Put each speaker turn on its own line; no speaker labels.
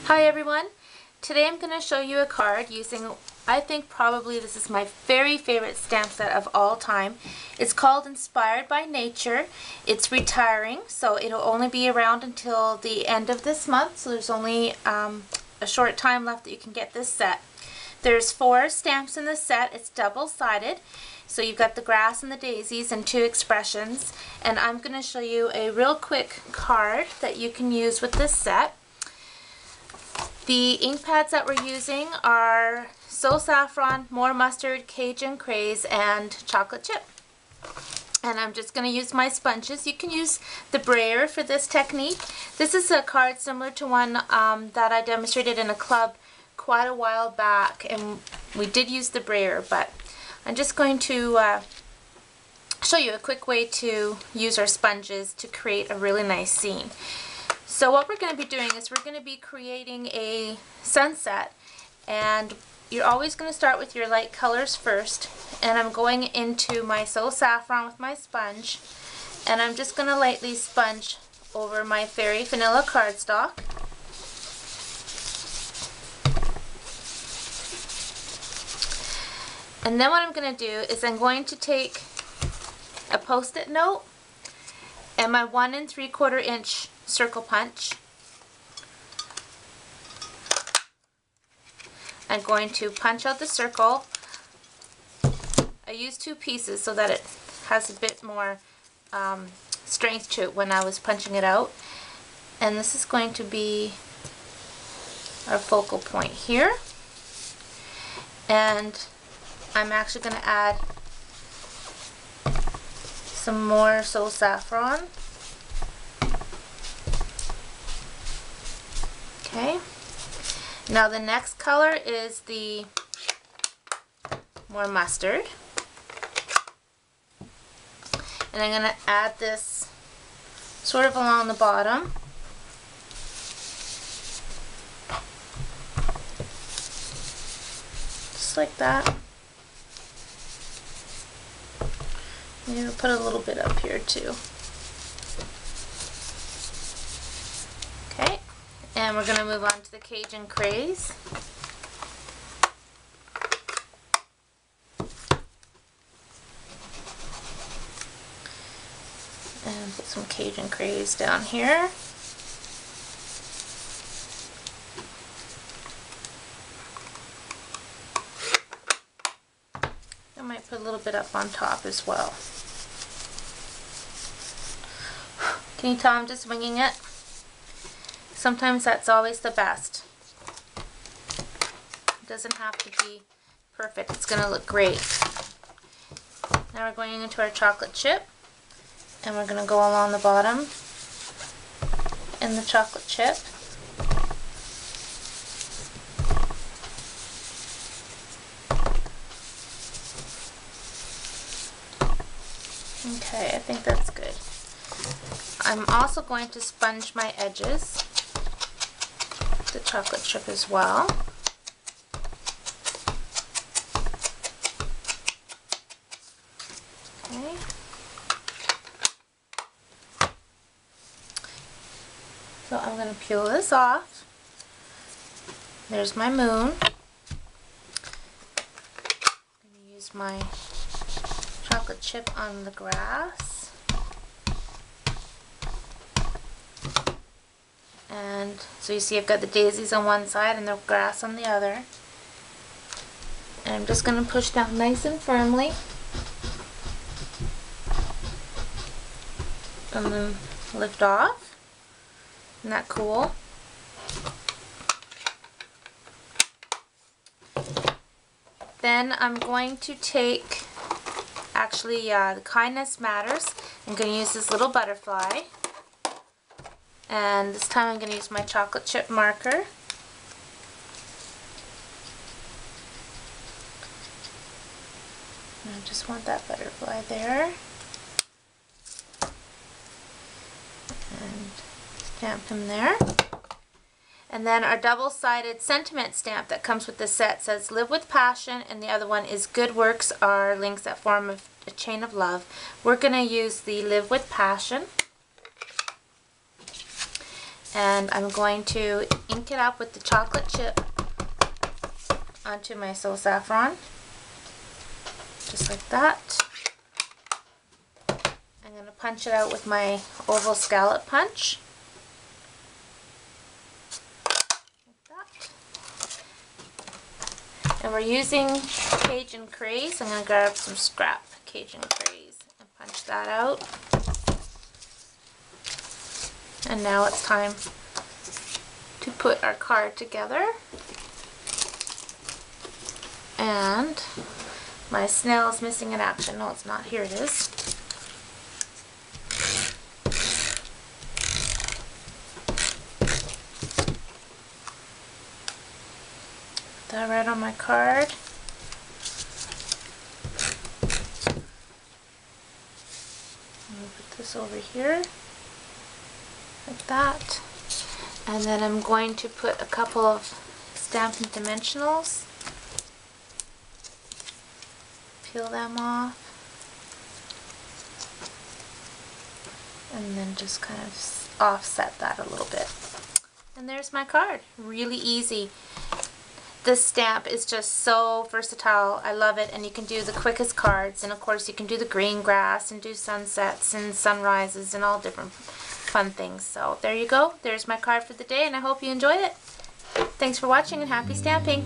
Hi everyone, today I'm going to show you a card using, I think probably this is my very favorite stamp set of all time. It's called Inspired by Nature. It's retiring, so it'll only be around until the end of this month, so there's only a short time left that you can get this set. There's 4 stamps in the set. It's double-sided, so you've got the grass and the daisies and 2 expressions, and I'm going to show you a real quick card that you can use with this set. The ink pads that we're using are So Saffron, More Mustard, Cajun Craze, and Chocolate Chip. And I'm just going to use my sponges. You can use the brayer for this technique. This is a card similar to one that I demonstrated in a club quite a while back, and we did use the brayer, but I'm just going to show you a quick way to use our sponges to create a really nice scene. So what we're going to be doing is we're going to be creating a sunset, and you're always going to start with your light colors first, and I'm going into my So Saffron with my sponge, and I'm just going to lightly sponge over my Fairy Vanilla cardstock. And then what I'm going to do is I'm going to take a Post-it note and my 1 3/4 inch circle punch. I'm going to punch out the circle. I used 2 pieces so that it has a bit more strength to it when I was punching it out. And this is going to be our focal point here. And I'm actually going to add some more So Saffron. Okay, now the next color is the More Mustard, and I'm going to add this sort of along the bottom. Just like that. Maybe we'll put a little bit up here too. Okay. And we're going to move on to the Cajun Craze. And put some Cajun Craze down here. I might put a little bit up on top as well. Can you tell I'm just winging it? Sometimes that's always the best. It doesn't have to be perfect. It's going to look great. Now we're going into our chocolate chip, and we're going to go along the bottom in the chocolate chip. Okay, I think that's good. I'm also going to sponge my edges, the chocolate chip as well. Okay. So I'm going to peel this off. There's my moon. I'm going to use my chocolate chip on the grass. And so you see I've got the daisies on one side and the grass on the other. And I'm just going to push down nice and firmly. And then lift off. Isn't that cool? Then I'm going to take, actually the Kindness Matters. I'm going to use this little butterfly. And this time I'm going to use my chocolate chip marker. And I just want that butterfly there. And stamp him there. And then our double-sided sentiment stamp that comes with the set says Live with Passion, and the other one is Good Works are links that form a chain of love. We're going to use the Live with Passion. And I'm going to ink it up with the chocolate chip onto my So Saffron, just like that. I'm going to punch it out with my oval scallop punch, like that. And we're using Cajun Craze. I'm going to grab some scrap Cajun Craze and punch that out. And now it's time to put our card together. And my snail is missing in action. No, it's not. Here it is. Put that right on my card. I'm going to put this over here, like that. And then I'm going to put a couple of Stampin' Dimensionals. Peel them off. And then just kind of offset that a little bit. And there's my card. Really easy. This stamp is just so versatile. I love it. And you can do the quickest cards. And of course you can do the green grass and do sunsets and sunrises and all different fun things. So there you go. There's my card for the day, and I hope you enjoyed it. Thanks for watching and happy stamping.